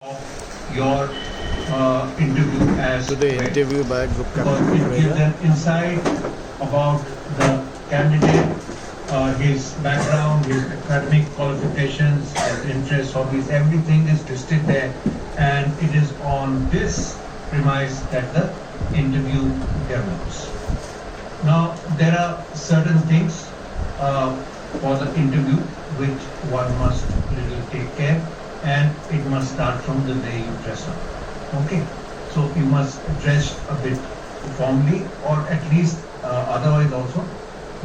of your interview as to the well, interview by group because captain it gives रहेगा. an insight about the candidate, his background, his academic qualifications, his interests, hobbies, everything is listed there, and it is on this premise that the interview develops. Now, there are certain things for the interview which one must really take care, and it must start from the day you dress up. Okay, so you must dress a bit formally, or at least otherwise also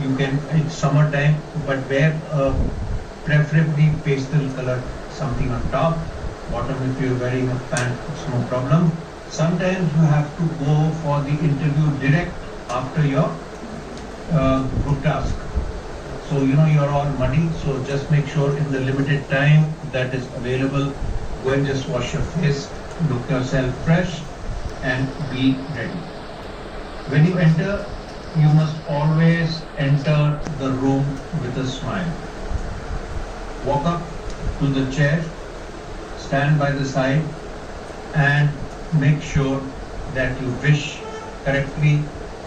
you can. It's summertime, but wear preferably pastel color something on top. Bottom, if you're wearing a pant, it's no problem. Sometimes you have to go for the interview direct after your group task. So you're all muddy, so just make sure in the limited time that is available, go and just wash your face, look yourself fresh, and be ready. When you enter, you must always enter the room with a smile. Walk up to the chair, stand by the side, and make sure that you wish correctly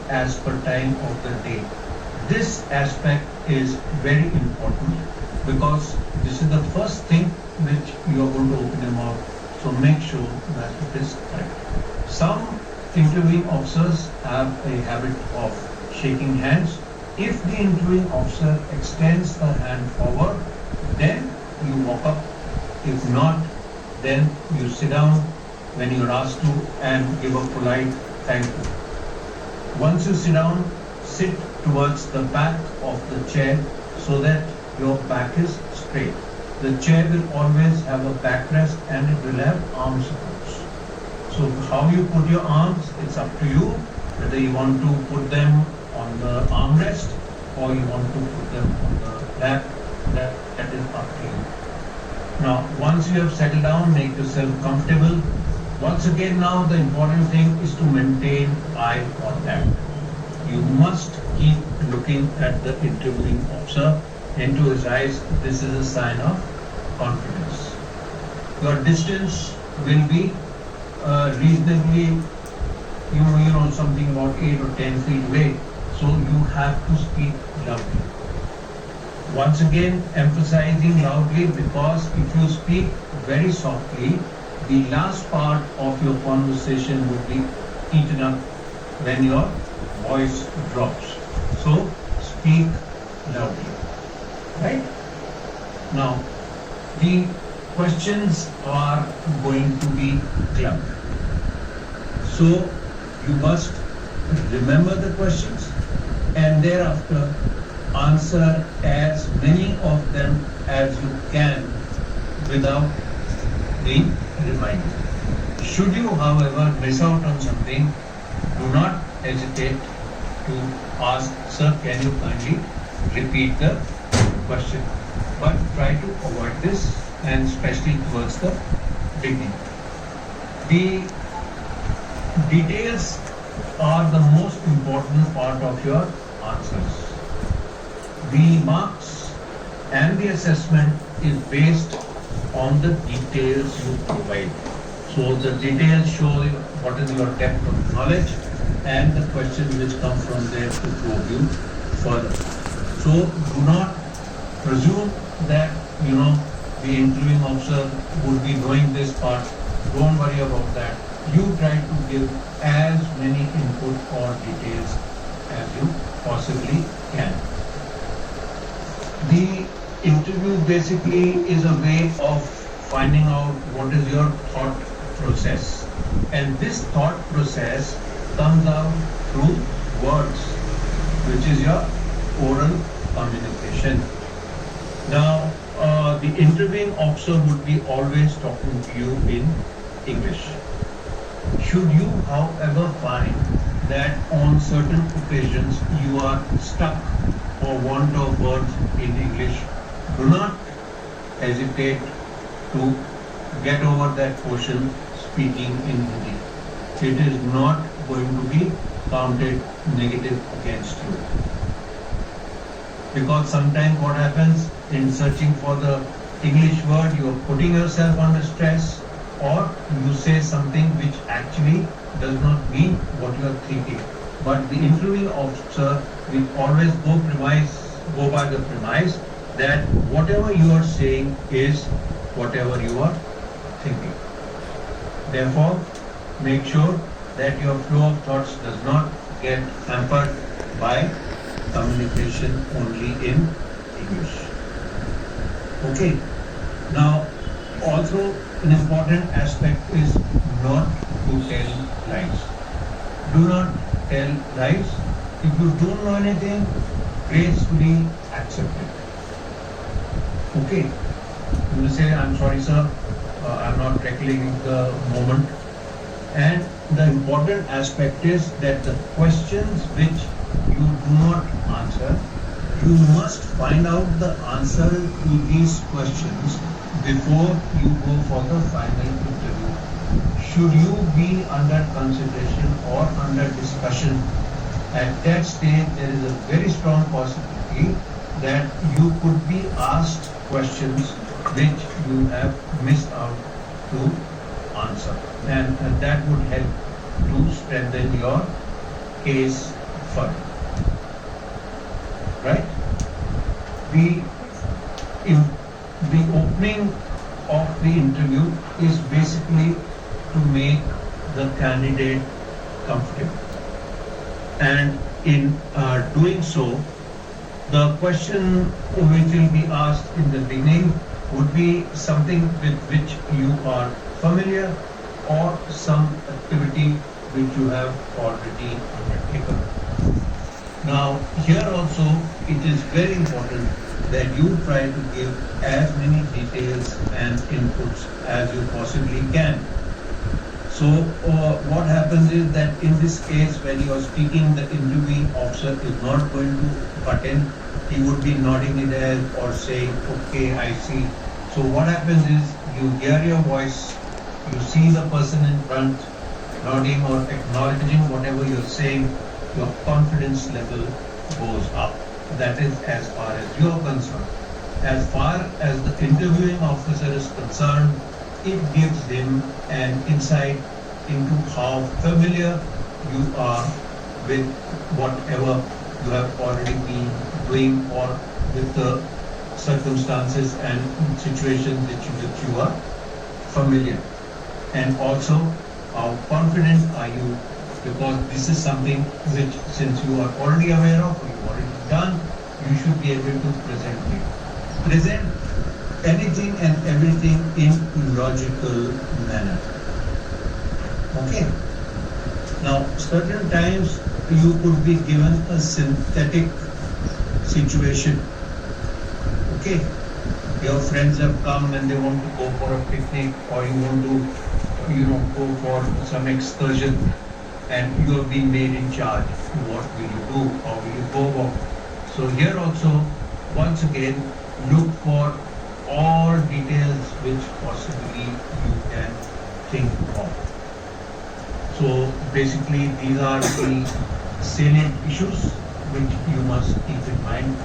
as per time of the day. This aspect is very important because this is the first thing which you are going to open your mouth. So make sure that it is correct. Some interviewing officers have a habit of shaking hands. If the interviewing officer extends the hand forward, then you walk up. If not, then you sit down when you are asked to and give a polite thank you. Once you sit down, sit towards the back of the chair so that your back is straight. The chair will always have a backrest and it will have arm supports. So how you put your arms, it's up to you, whether you want to put them on the armrest or you want to put them on the lap, that is up to you. Now, once you have settled down, make yourself comfortable. Once again, now the important thing is to maintain eye contact. You must keep looking at the interviewing officer into his eyes. This is a sign of confidence. Your distance will be reasonably, something about 8 or 10 feet away. So you have to speak loudly. Once again, emphasizing loudly, because if you speak very softly, the last part of your conversation would be eaten up when your voice drops. So speak loudly. Right? Now, the questions are going to be clubbed. So you must remember the questions and thereafter answer as many of them as you can without being reminded. Should you, however, miss out on something, do not hesitate to ask, sir, can you kindly repeat the question? But try to avoid this, and especially towards the beginning. The details are the most important part of your answers. The marks and the assessment is based on the details you provide. So the details show what is your depth of knowledge and the questions which come from there to probe you further. So do not presume that the interviewing officer would be knowing this part. Don't worry about that. You try to give as many input or details as you possibly can. The interview basically is a way of finding out what is your thought process, and this thought process comes out through words, which is your oral communication. Now, the interviewing officer would be always talking to you in English. Should you, however, find that on certain occasions you are stuck or want of words in English, do not hesitate to get over that portion speaking in Hindi. It is not going to be counted negative against you. Because sometimes what happens in searching for the English word, you are putting yourself under stress, or you say something which actually does not mean what you are thinking. But the interviewing officer will always go by the premise that whatever you are saying is whatever you are thinking. Therefore, make sure that your flow of thoughts does not get hampered by communication only in English. Okay. Now, also an important aspect is not to tell lies. Do not tell lies. If you don't know anything, gracefully accept it. Okay. You will say, I'm sorry, sir, I'm not recollecting the moment. And the important aspect is that the questions which you do not answer, you must find out the answer to these questions before you go for the final interview. Should you be under consideration or under discussion, at that stage there is a very strong possibility that you could be asked questions which you have missed out to answer, and that would help to strengthen your case further. Right? The opening of the interview is basically to make the candidate comfortable, and in doing so, the question which will be asked in the beginning would be something with which you are familiar or some activity which you have already undertaken. Now, here also it is very important that you try to give as many details and inputs as you possibly can. So what happens is that in this case, when you are speaking, the interviewing officer is not going to cut in. He would be nodding his head or saying, okay, I see. So what happens is you hear your voice, you see the person in front nodding or acknowledging whatever you're saying, your confidence level goes up. That is as far as you are concerned. As far as the interviewing officer is concerned, it gives him an insight into how familiar you are with whatever you have already been doing or with the circumstances and situations which you are familiar. And also, how confident are you? Because this is something which, since you are already aware of, or you've already done, you should be able to present it. Present anything and everything in logical manner. Okay. Now, certain times you could be given a synthetic situation. Okay. Your friends have come and they want to go for a picnic, or you want to, go for some excursion, and you have been made in charge. What will you do? How will you go about? So here also, once again, look for all details which possibly you can think of. So basically, these are the salient issues which you must keep in mind